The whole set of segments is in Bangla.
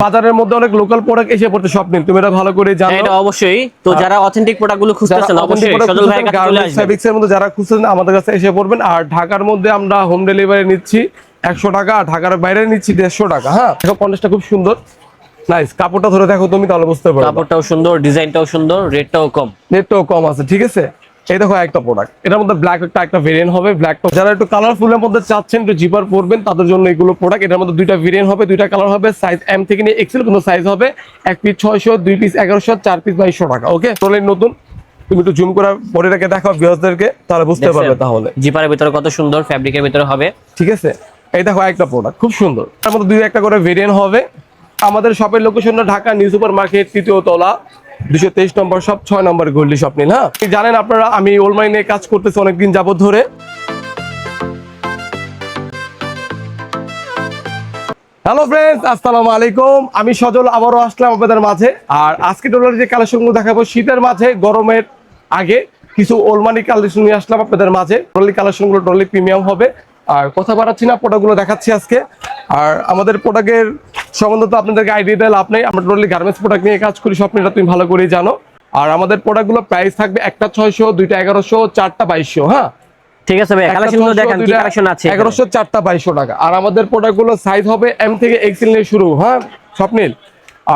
বাজারের মধ্যে অনেক লোকাল প্রোডাক্ট এসে পড়তে স্বপ্নিল, তুমি এটা ভালো করে জানো। এটা অবশ্যই। তো যারা অথেন্টিক প্রোডাক্টগুলো খুঁজতেছেন অবশ্যই সজল ভাইয়ের কাছে চলে আসবেন। ফেব্রিক্স এর মধ্যে যারা খুঁজছেন আমাদের কাছে এসে পড়বেন। আর ঢাকার মধ্যে আমরা হোম ডেলিভারি নিচ্ছি 100 টাকা, আর ঢাকার বাইরে নিচ্ছি 150 টাকা। হ্যাঁ, দেখো কন্টেস্টটা খুব সুন্দর, নাইস। কাপড়টা ধরে দেখো তুমি, তাহলে বুঝতে পারবে। কাপড়টাও সুন্দর, ডিজাইনটাও সুন্দর, রেটটাও কম আছে, ঠিক আছে। এই দেখো একটা প্রোডাক্ট, এটার মধ্যে ব্ল্যাক একটা ভেরিয়েন্ট হবে। ব্ল্যাক টপ যারা একটু কালারফুল এর মধ্যে চাচ্ছেন, একটু জিপার পরবেন, তাদের জন্য এগুলো প্রোডাক্ট। এটার মধ্যে দুইটা ভেরিয়েন্ট হবে, দুইটা কালার হবে। সাইজ এম থেকে নিয়ে এক্সেল কোনো সাইজ হবে। 1 পিস 600, 2 পিস 1100, 4 পিস 2200 টাকা। ওকে, টোটালি নতুন। তুমি একটু জুম করে পরে রেখে দেখাও ভিউয়ারদেরকে, তাহলে বুঝতে পারবে। তাহলে জিপারের ভিতরে কত সুন্দর, ফ্যাব্রিকের ভিতরে হবে, ঠিক আছে। এই দেখো একটা প্রোডাক্ট খুব সুন্দর, তার মধ্যে দুই একটা করে ভেরিয়েন্ট হবে। আমাদের শপের লোকেশনটা ঢাকা নিউ সুপার মার্কেট, 3য় তলা, 223 নম্বর শপ, 6 নম্বর গোল্ডি স্বপ্নিল। হ্যাঁ, জানেন আপনারা আমি ওলমাই নিয়ে কাজ করতেছি অনেকদিন যাবত ধরে। হ্যালো ফ্রেন্ডস, আসসালামু আলাইকুম। আমি সজল আবারও আসলাম আপনাদের মাঝে। আর আজকে ডলার যে কালেকশনগুলো দেখাবো শীতের মাঝে, গরমের আগে কিছু ওলমানি কালেকশন নিয়ে আসলাম আপনাদের মাঝে। ডলি কালেকশনগুলো ডলি প্রিমিয়াম হবে। আর কথা বাড়াচ্ছি না, প্রোডাক্টগুলো দেখাচ্ছি আজকে। আর আমাদের প্রোডাক্টের সম্বন্ধে তো আপনাদেরকে আইডিয়া দেওয়া লাভ নেই, আমরা ডলি গার্মেন্টস প্রোডাক্ট নিয়ে কাজ করি, স্বপ্নটা তুমি ভালো করেই জানো। আর আমাদের প্রোডাক্টগুলো প্রাইস থাকবে একটা 600, দুইটা 1100, চারটা 2200। হ্যাঁ, ঠিক আছে ভাই, কালেকশনগুলো দেখেন, কি কালেকশন আছে। 1100, চারটা 2200 টাকা। আর আমাদের প্রোডাক্টগুলো সাইজ হবে এম থেকে এক্সেল নিয়ে শুরু। হ্যাঁ স্বপ্নিল,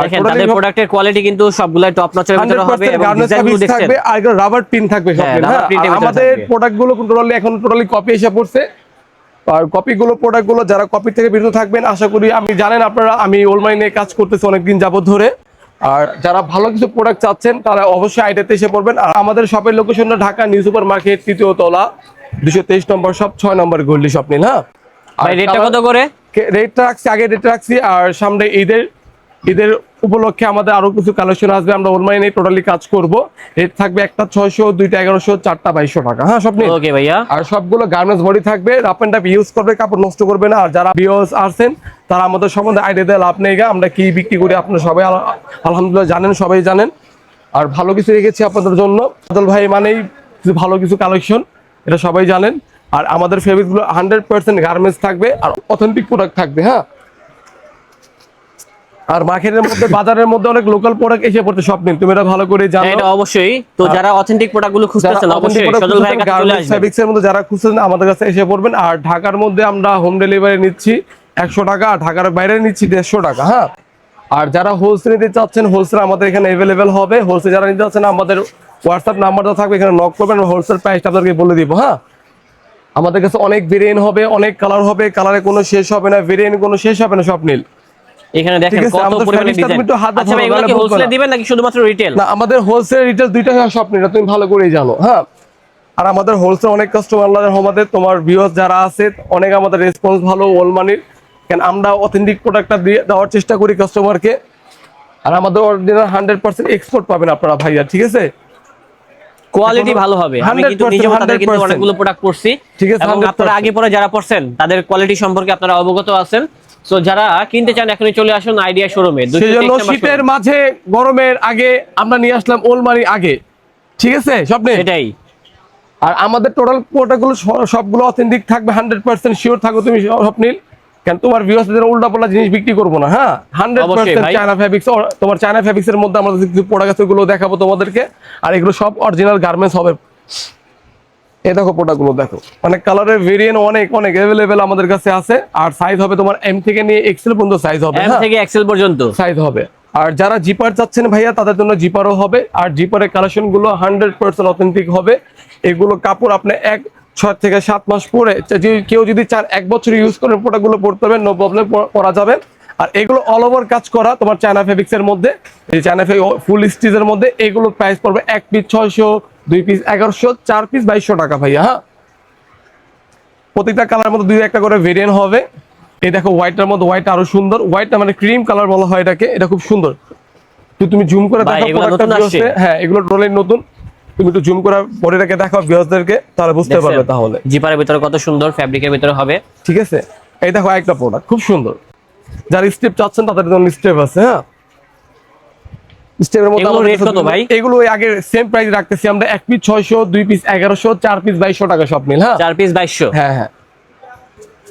দেখেন তাদের প্রোডাক্টের কোয়ালিটি কিন্তু সবগুলাই টপ নচের ভিতরে হবে এবং ডিজাইনগুলো দেখছেন থাকবে। আর রাবার প্রিন্ট থাকবে স্বপ্নিল। আমাদের প্রোডাক্টগুলো টোটালি এখন টোটালি কপি এসে পড়ছে। আর কপিগুলো প্রোডাক্টগুলো যারা কপি থেকে বিরত থাকবেন, আশা করি আমি জানেন আপনারা আমি ওলমাই নিয়ে কাজ করতেছি অনেকদিন যাবত ধরে। আর যারা ভালো কিছু প্রোডাক্ট চাচ্ছেন তারা অবশ্যই আইডিয়াতে এসে পড়বেন। আর আমাদের শপের লোকেশনটা ঢাকা নিউ সুপার মার্কেট, 3য় তলা, 223 নম্বর শপ, 6 নম্বর গোল্ডি স্বপ্নিল। হ্যাঁ, আর রেটটা কত করে? রেটটা রাখছি, আগে রেট রাখছি। আর সামনে ঈদের উপলক্ষে আমাদের আরো কিছু কালেকশন আসবে, আমরা ওলমাই নিয়ে টোটালি কাজ করব। রেট থাকবে একটা 600, দুইটা 1100, চারটা 2200 টাকা। হ্যাঁ স্বপ্নিল, ওকে ভাইয়া। আর সবগুলো গার্মেন্টস বডি থাকবে, রাফ এন্ড টাফ ইউজ করবে, কাপড় নষ্ট করবে না। আর যারা ভিউয়ার্স আসছেন তারা আমাদের সম্বন্ধে আইডিয়া দেওয়া লাভ নেই, আমরা কি বিক্রি করি আপনারা সবাই আলহামদুলিল্লাহ জানেন, সবাই জানেন। আর ভালো কিছু রেখেছি আপনাদের জন্য। সজল ভাই মানেই ভালো কিছু কালেকশন, এটা সবাই জানেন। আর আমাদের ফেব্রিকগুলো 100% গার্মেন্টস থাকবে আর অথেন্টিক প্রোডাক্ট থাকবে। হ্যাঁ, আর মার্কেটের মধ্যে বাজারের মধ্যে অনেক লোকাল প্রোডাক্ট এসে পড়তে স্বপ্নিল, তুমি এটা ভালো করে জানো। এটা অবশ্যই। তো যারা অথেন্টিক প্রোডাক্টগুলো খুঁজতেছেন অবশ্যই সজল ভাইয়ের কাছে চলে আসবেন। ফেব্রিক্স এর মধ্যে যারা খুঁজছেন আমাদের কাছে এসে পড়বেন। আর ঢাকার মধ্যে আমরা হোম ডেলিভারি নিচ্ছি 100 টাকা, আর ঢাকার বাইরে নিচ্ছি 150 টাকা। হ্যাঁ, আর যারা হোলসেল নিতে চাচ্ছেন হোলসেল আমাদের এখানে অ্যাভেলেবেল হবে। হোলসেল যারা নিতে চাচ্ছেন আমাদের হোয়াটসঅ্যাপ নাম্বারটা থাকবে, এখানে নক করবেন, হোলসেল প্রাইসটা আপনাদেরকে বলে দিব। হ্যাঁ, আমাদের কাছে অনেক ভেরিয়েন্ট হবে, অনেক কালার হবে, কালারে কোনো শেষ হবে না, ভেরিয়েন্ট কোনো শেষ হবে না স্বপ্নিল। এখানে দেখেন কত পরিমাণে ডিজাইন। আচ্ছা ভাই, এগুলো কি হোলসেলে দিবেন নাকি শুধুমাত্র রিটেল? না, আমাদের হোলসেল রিটেল দুইটাই হয় স্বপ্নিল, তুমি ভালো করেই জানো। হ্যাঁ, আর আমাদের হোলসেল অনেক কাস্টমার আমাদের, তোমার ভিউয়ার্স যারা আছে অনেক আমাদের রেসপন্স ভালো ওলমানির, কারণ আমরা অথেন্টিক প্রোডাক্টটা দিয়ে দেওয়ার চেষ্টা করি কাস্টমারকে। আর আমাদের অরিজিনাল 100% এক্সপোর্ট পাবেন আপনারা ভাইয়া, ঠিক আছে। কোয়ালিটি ভালো হবে। আমি কিন্তু নিজে তাদের কিন্তু অনেকগুলো প্রোডাক্ট পড়ছি, ঠিক আছে। এবং আপনারা আগে পরে যারা পড়ছেন তাদের কোয়ালিটি সম্পর্কে আপনারা অবগত আছেন। সো যারা কিনতে চান এখনই চলে আসুন আইডিয়া শোরুমে। শীতের মাঝে গরমের আগে আমরা নিয়ে আসলাম ওলমানি আগে, ঠিক আছে স্বপ্নিল, এটাই। আর আমাদের টোটাল প্রোডাক্টগুলো সবগুলো অথেন্টিক থাকবে, 100% শিওর থাকো তুমি স্বপ্নিল, কেন তোমার ভিউয়ার্সদের উল্টাপাল্টা জিনিস বিক্রি করবো না। হ্যাঁ, 100% চায়না ফেব্রিক্স, তোমার চায়না ফেব্রিক্স এর মধ্যে আমাদের কিছু প্রোডাক্ট আছে, ওগুলো দেখাবো তোমাদেরকে। আর এগুলো সব অরিজিনাল গার্মেন্টস হবে। এই দেখো প্রোডাক্টগুলো দেখো, অনেক কালারের ভেরিয়েন্ট অনেক অ্যাভেলেবেল আমাদের কাছে আছে। আর সাইজ হবে তোমার এম থেকে নিয়ে এক্সেল পর্যন্ত সাইজ হবে। এম থেকে এক্সেল পর্যন্ত সাইজ হবে। আর যারা জিপার চাচ্ছেন ভাইয়া তাদের জন্য জিপারও হবে। আর জিপারের কালেকশন গুলো 100% অথেন্টিক হবে। এগুলো কাপড় আপনি 6 থেকে 7 মাস পরে, কেউ যদি চান 1 বছর ইউজ করেন প্রোডাক্টগুলো পরতে পারবেন, নো প্রবলেম, পরা যাবে। আর এগুলো অল ওভার কাজ করা তোমার চায়না ফেব্রিক্স এর মধ্যে, এই চায়না ফুল স্টিচের মধ্যে। এগুলো প্রাইস পড়বে 1 পিস 600, 2 পিস 1100, 4 পিস 2200 টাকা ভাইয়া। হ্যাঁ, প্রত্যেকটা কালারের মধ্যে 2 একটা করে ভেরিয়েন্ট হবে। এই দেখো হোয়াইটের মধ্যে, হোয়াইট আরো সুন্দর, হোয়াইটটা মানে ক্রিম কালার বলা হয় এটাকে, এটা খুব সুন্দর। তুমি জুম করে দেখো প্রোডাক্টটা। হ্যাঁ, এগুলো টোটালি নতুন, তুমি একটু জুম করে পরে রেখে দেখাও ভিউয়ারদেরকে, তাহলে বুঝতে পারবে। তাহলে জিপারের ভিতরে কত সুন্দর, ফ্যাব্রিকের ভিতরে হবে, ঠিক আছে। এই দেখো একটা প্রোডাক্ট খুব সুন্দর, যারা স্টেপ চাচ্ছেন তাদের জন্য স্টেপ আছে। হ্যাঁ, স্টেপের মধ্যে এগুলো রেট কত ভাই? এগুলো আগে সেম প্রাইস রাখতেছি আমরা, 1 পিস 600, 2 পিস 1100, 4 পিস 2200 টাকা স্বপ্নিল। হ্যাঁ, 4 পিস 2200। হ্যাঁ হ্যাঁ,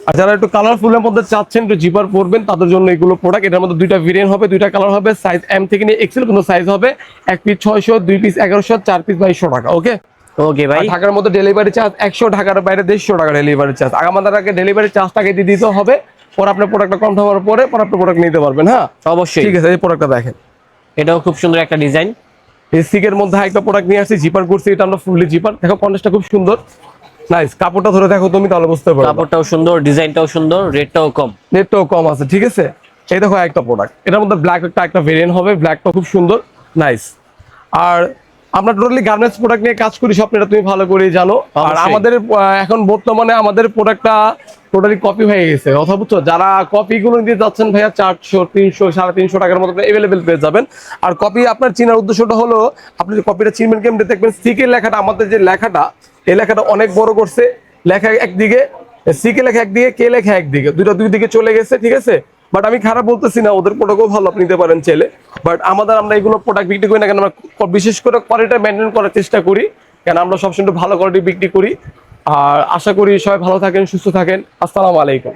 আর যারা একটু কালারফুলের মধ্যে চাচ্ছেন, একটু জিপার পরবেন, তাদের জন্য এগুলো প্রোডাক্ট। এটার মধ্যে দুইটা ভেরিয়েন্ট হবে, দুইটা কালার হবে, সাইজ এম থেকে নিয়ে এক্সেল কোনো সাইজ হবে। 1 পিস 600, 2 পিস 1100, 4 পিস 2200 টাকা। ওকে ওকে ভাই, ঢাকার মধ্যে ডেলিভারি চার্জ 100, ঢাকার বাইরে 150 টাকা ডেলিভারি চার্জ। আমাদের আগে ডেলিভারি চার্জটাকে দিয়ে দিতে হবে, পরে আপনার প্রোডাক্টটা কনফার্ম হওয়ার পরে আপনার প্রোডাক্ট নিতে পারবেন। হ্যাঁ অবশ্যই। ঠিক আছে, এই প্রোডাক্টটা দেখেন, এটাও খুব সুন্দর একটা ডিজাইন। এই সিকের মধ্যে একটা প্রোডাক্ট নিয়ে আসছি, জিপার করছি, এটা আমরা ফুললি জিপার। দেখো কন্টেস্টটা খুব সুন্দর, নাইস। কাপড়টা ধরে দেখো তুমি, তাহলে বুঝতে পারবে। কাপড়টাও সুন্দর, ডিজাইনটাও সুন্দর, রেটটাও কম। নেটটাও কম আছে, ঠিক আছে। এই দেখো একটা প্রোডাক্ট, এটার মধ্যে ব্ল্যাক একটা ভেরিয়েন্ট হবে, ব্ল্যাকটা খুব সুন্দর, নাইস। আর আমরা টোটালি গার্মেন্টস প্রোডাক্ট নিয়ে কাজ করি, স্বপ্নটা তুমি ভালো করেই জানো। আর অবশ্যই। আমাদের এখন বর্তমানে আমাদের প্রোডাক্টটা টোটালি কপি হয়ে গেছে, কথা বুঝছো? যারা কপিগুলো নিতে যাচ্ছেন ভাইয়া 400, 300, 350 টাকার মতো এভেলেবেল পেয়ে যাবেন। আর কপি আপনার চেনার উদ্দেশ্যটা হলো, আপনি যে কপিটা চিনবেন কেমনে দেখবেন, সিকের লেখাটা, আমাদের যে লেখাটা, এই লেখাটা অনেক বড় করছে, লেখা একদিকে, সিকে লেখা একদিকে, কে লেখা একদিকে, দুই দিকে চলে গেছে, ঠিক আছে। বাট আমি খারাপ বলতেছি না, ওদের প্রোডাক্টও ভালো, আপনি নিতে পারেন চাইলে। বাট আমরা এগুলো প্রোডাক্ট বিক্রি করি না কেন, আমরা বিশেষ করে কোয়ালিটি মেনটেন করার চেষ্টা করি, কেন আমরা সবসময় ভালো কোয়ালিটি বিক্রি করি। আর আশা করি সবাই ভালো থাকেন, সুস্থ থাকেন। আসসালামু আলাইকুম।